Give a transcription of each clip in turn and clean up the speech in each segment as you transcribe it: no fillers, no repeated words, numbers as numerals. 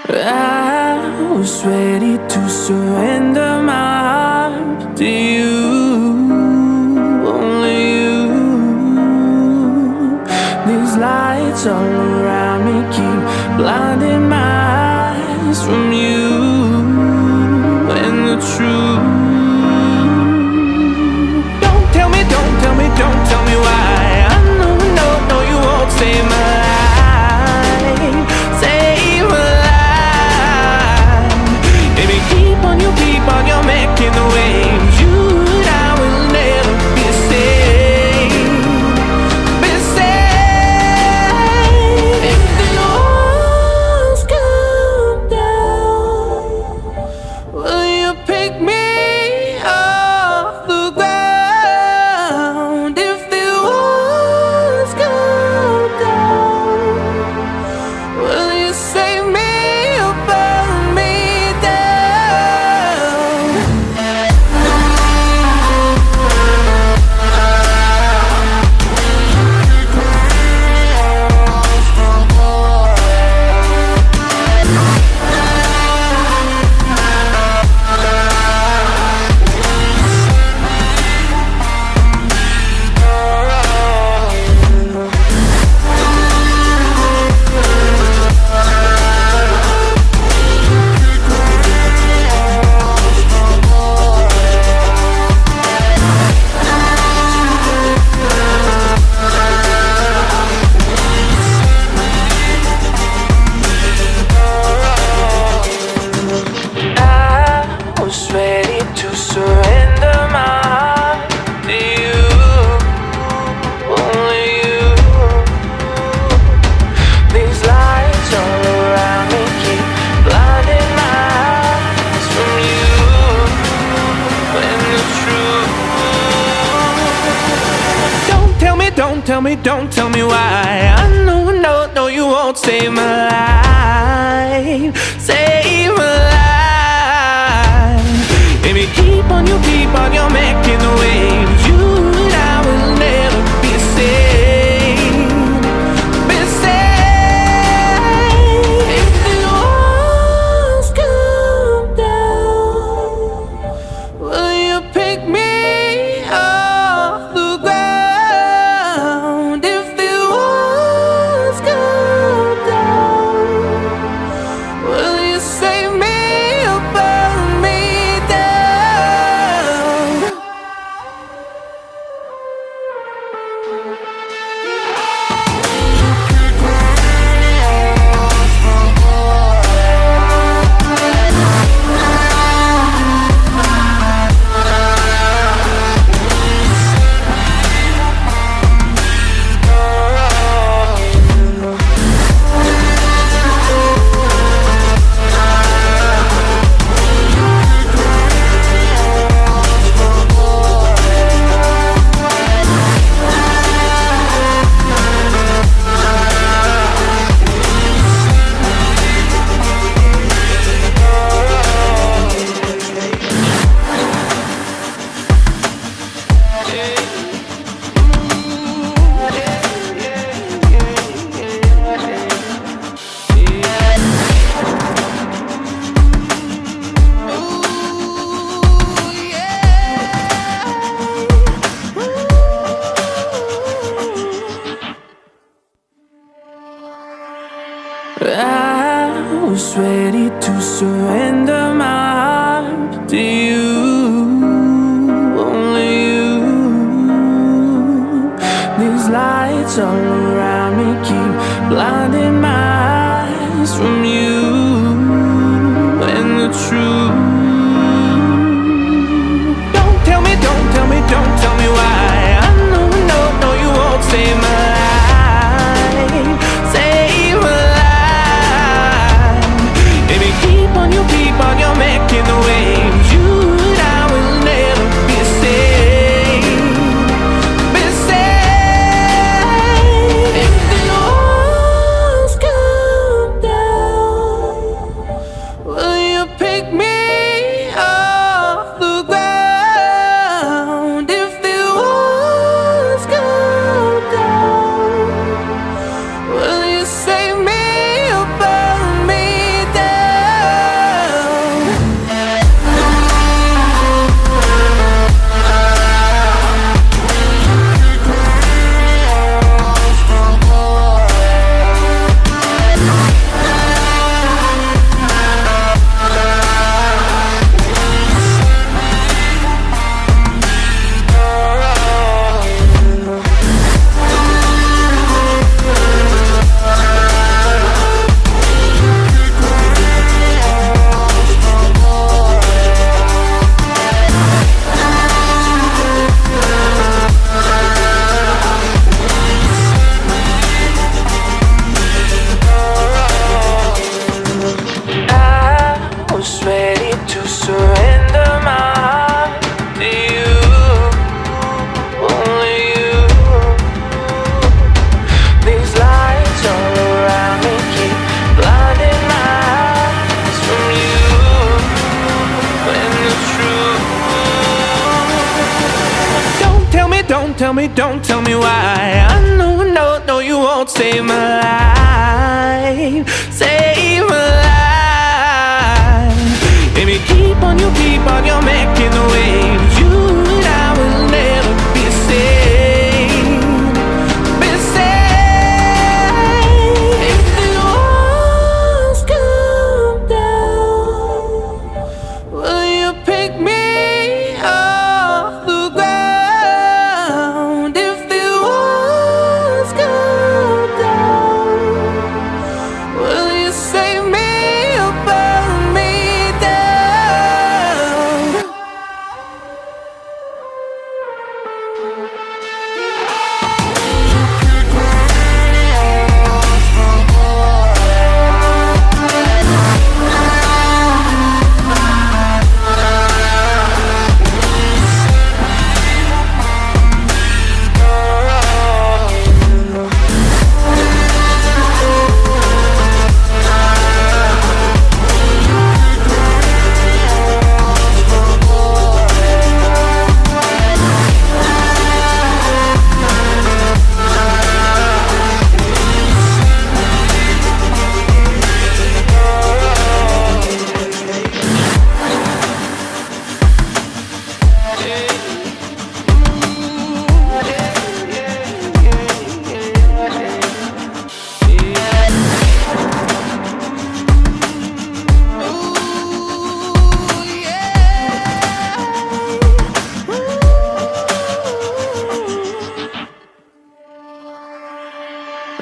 I was ready to surrender my heart to you, only you. These lights all around me keep blinding my eyes from you and the truth. Don't tell me, don't tell me, don't tell me why. I know, no, no, you won't save my life, save my life. Baby, keep on, you're making the waves. You and I will never be saved, be saved. If the walls come down, will you pick me off the ground? If the walls come down, will you save me or burn me down? I was ready to surrender my heart to you, only you. These lights all around me keep blinding my eyes from you and the truth. Don't tell me, don't tell me, don't tell me why. I know, no, no, you won't save my life, save my life. Baby, keep on, you're making the waves. You and I will never be saved, be saved. If the walls come down, will you pick me off the ground? If the walls come down, will you save me or burn me down? Don't tell me, don't tell me, don't tell me why. I know, no, no, you won't save my life, save my life. Baby, keep on, you're making the waves. You and I will never be saved, be saved. If the walls come down, will you pick me off the ground? If the walls come down, will you save me or burn me down? I was ready to surrender my heart to you, only you. These lights all around me keep blinding my eyes from you and the truth. Don't tell me, don't tell me, don't tell me why. I know, no, no, you won't save my life, save my life. Baby, keep on, you're making the waves. You and I will never be saved, be saved. If the walls come down, will you pick me off the ground? If the walls come down, don't tell me why. I know, no, no, you won't save my life, save my life. Baby, keep on, you're making the waves. You and I will never be safe, be safe. If the walls come down, will you pick me off the ground? If the walls come down, will you save me or burn me down?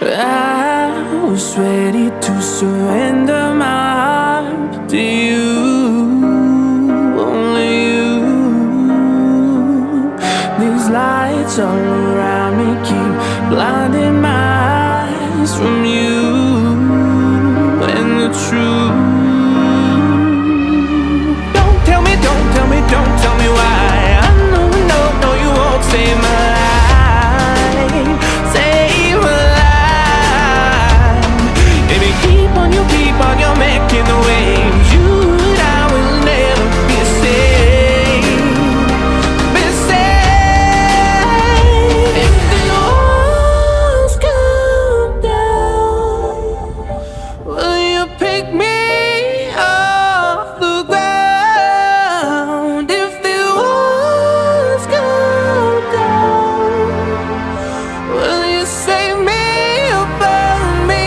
I was ready to surrender my heart to you, only you. These lights all around me keep blinding my eyes from you and the truth. Don't tell me, don't tell me, don't tell me why. I know, no, no, you won't save my life, save my life. Baby, keep on, you're making the waves. You and I will never be safe, be safe. If the walls come down, will you pick me off the ground? If the walls come down, will you save me or burn me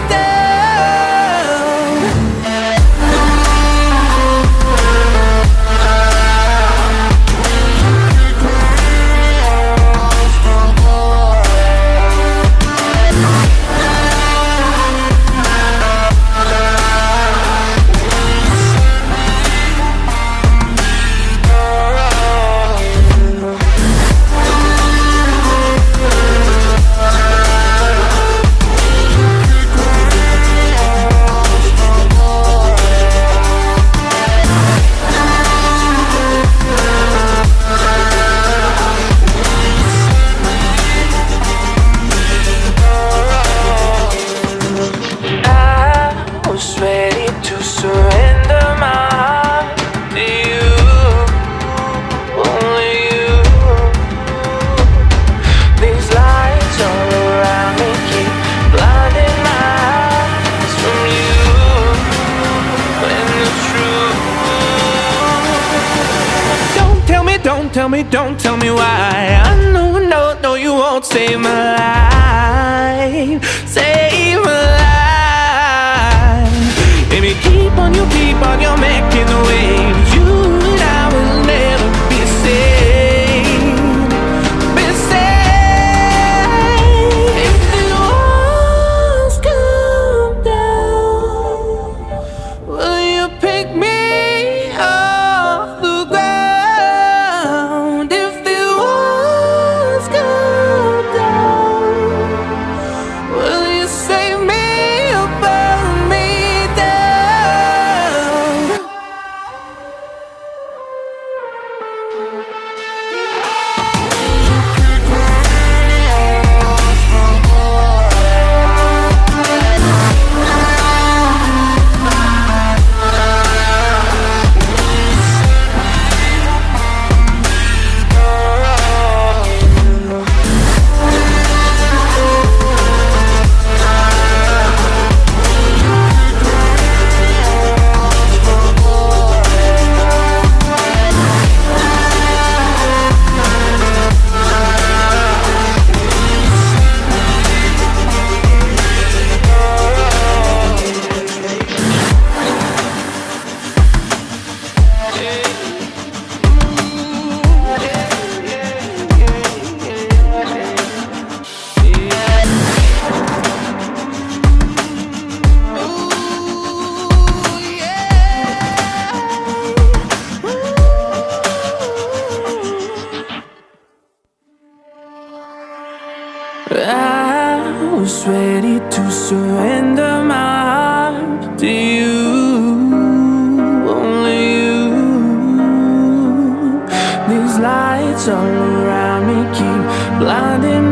down? I was ready to surrender my heart to you, only you. These lights all around me keep blinding my eyes from you and the truth. Don't tell me, don't tell me, don't tell me why. I know, no, no, you won't save my life, save my life. Baby, keep on, you're making the waves. You and I will never be safe, be safe. If the walls come down, will you pick me off the ground? If the walls come down, will you save me or burn me down? lights all around me keep blinding